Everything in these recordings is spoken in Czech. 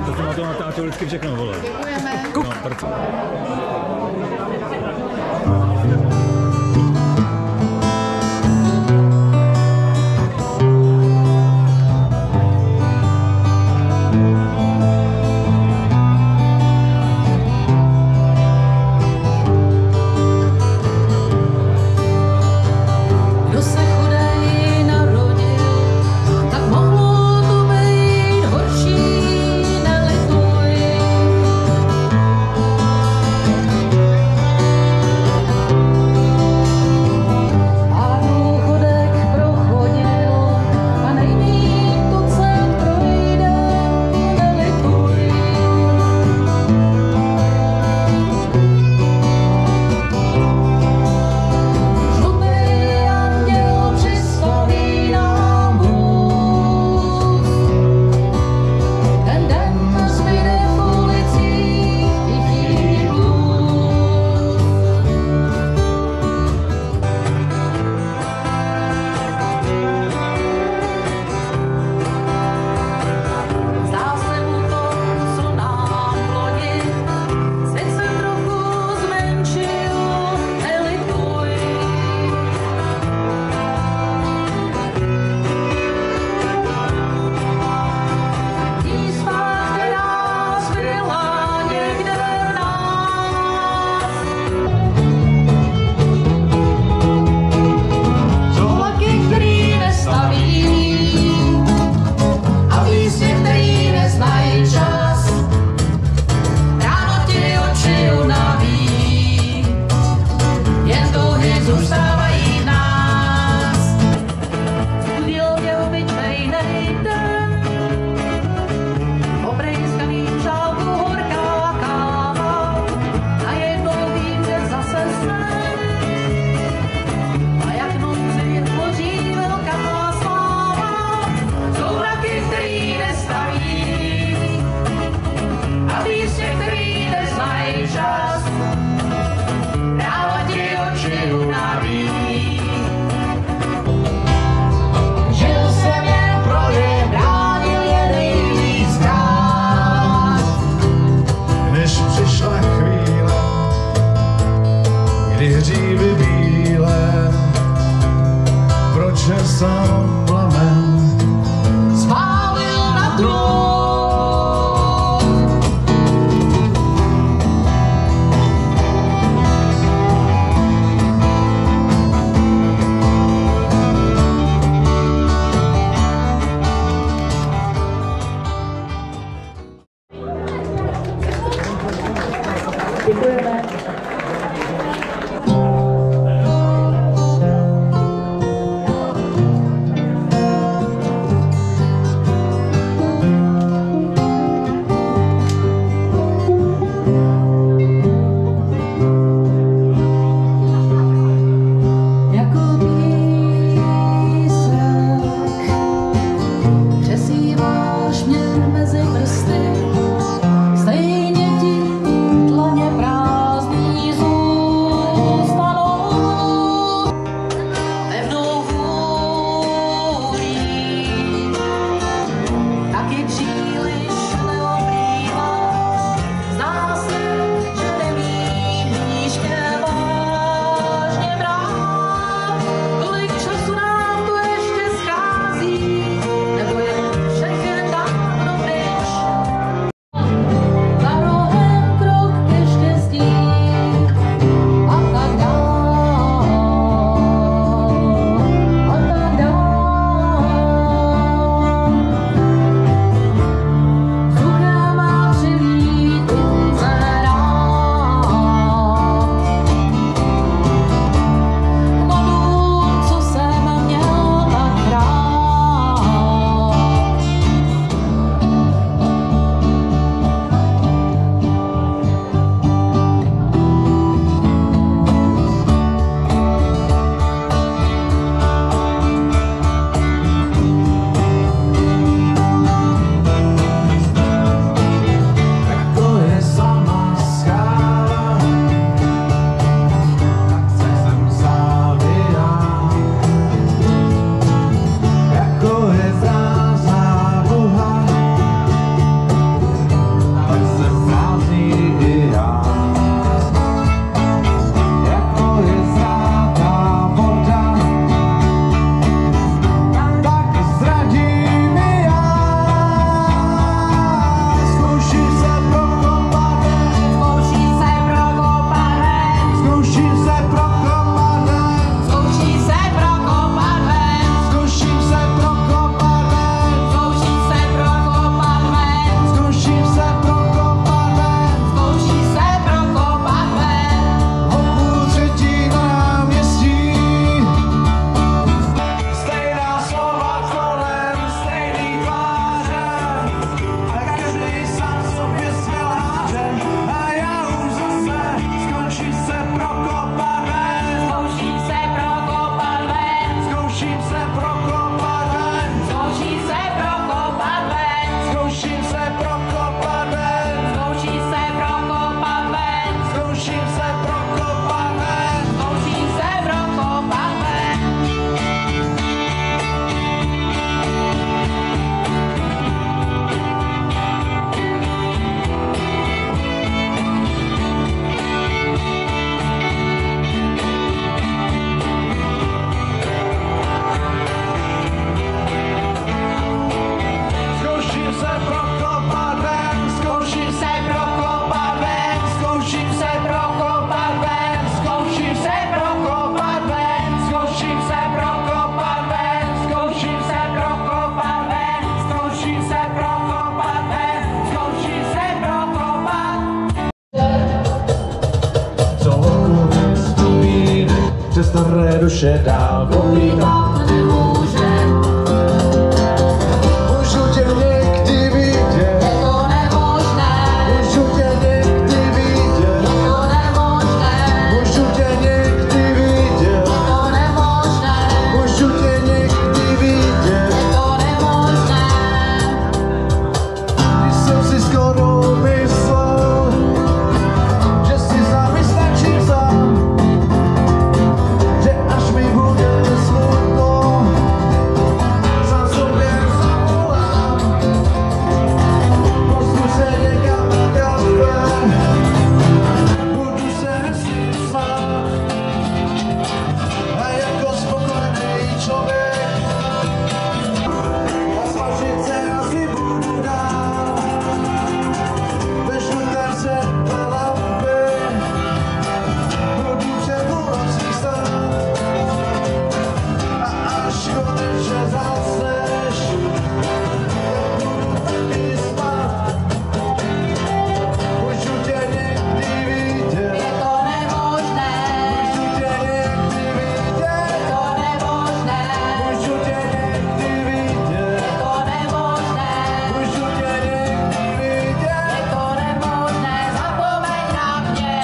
To jsem na to natáčel vždycky všechno, vole. Děkujeme. No, proč? sám plamen zválil na trůn. Děkujeme. Stejně ti dlaně prázdný duše dál povídat nemůže. Můžu tě někdy vidět, Je to nemožné, můžu tě někdy vidět, je to nemožné, můžu tě někdy vidět, je to nemožné, můžu tě někdy vidět. je to nemožné. Když jsem si skoro myslel, že si sami stačím sám, že až mi bude smutno, sám sobě zavolám. Postu se někam na kafe, budu se hezky smát a jako spokojený člověk a svažit se asi budu dál. Ve žluté světle lampy budu před nocí stát a až konečně zasneš, budu taky spát. Můžu tě někdy vidět, Je to nemožné, můžu tě někdy vidět, je to nemožné, můžu tě někdy vidět, je to nemožné, můžu tě někdy vidět. je to nemožné, zapomeň na mě.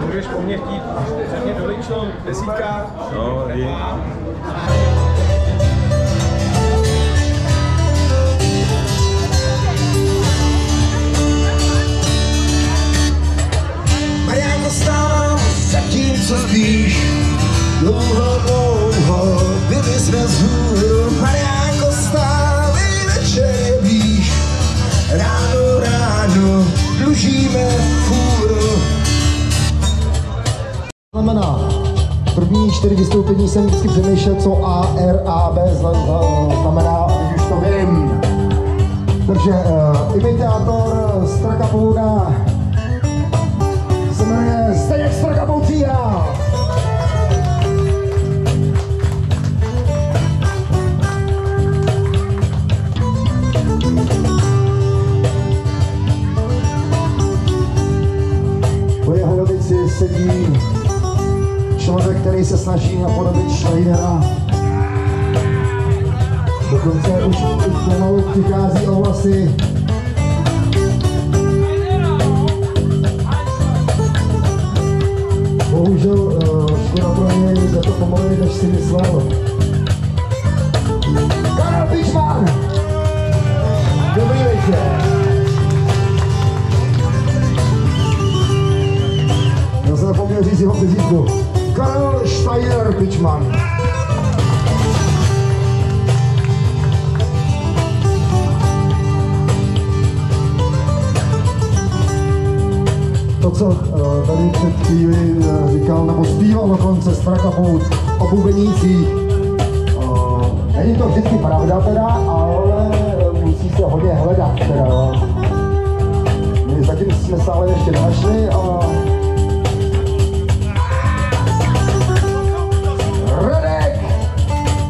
Budeš po mně chtít řadně do Ličnou, desítka. No, i Mariánko, stávám zatímco spíš. Dlouho, dlouho byli jsme vzhůru. Mariánko, stávej, večer je blíž. Ráno, ráno dlužíme fůru. Znamená, první 4 vystoupení jsem vždycky přemýšlel, co A, R, A, B znamená, teď už to vím. Takže imitátor Strakapouda se jmenuje Zdeněk Strakapoutíra. Po jeho lavici sedí člověk, který se snaží napodobit Schneidera. Dokonce už pomalu přichází o vlasy. Bohužel škoda pro něj, je to pomaleji, než si myslel. Karel Pičman! Dobrý večer! Já jsem zapomněl říct jeho přezdívku. Karel Steiner Pičman. To, co tady před chvíli říkal, nebo zpíval dokonce Strakapout o bubenících. Není to vždycky pravda teda, ale musí se hodně hledat teda, jo. My zatím jsme stále ještě nenašli a Radek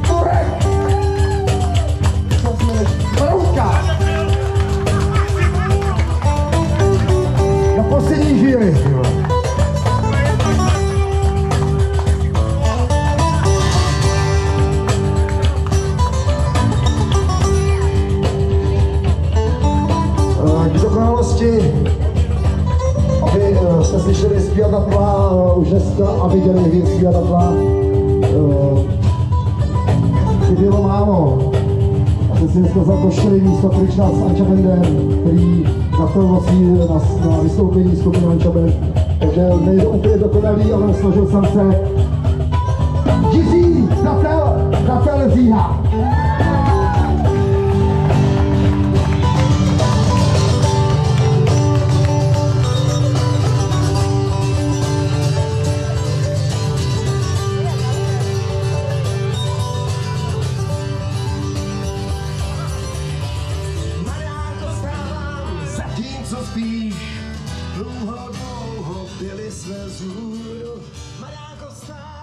Turek! Co jsme než... Brouka! Na poslední chvíli. K dokonalosti, aby jste slyšeli zpěvatla už dneska a viděli hvězd zpěvatla, chybělo málo. A jsem si dneska zakoštěli místo pryč nás s Anča Bendem, který na vystoupení skupiny Anča Bend. Takže nejde úplně dokonalý, ale složil jsem se. Jiří Rafael Zíha. Co spíš, dlouho, dlouho byli jsme vzhůru. Mariánko, stál.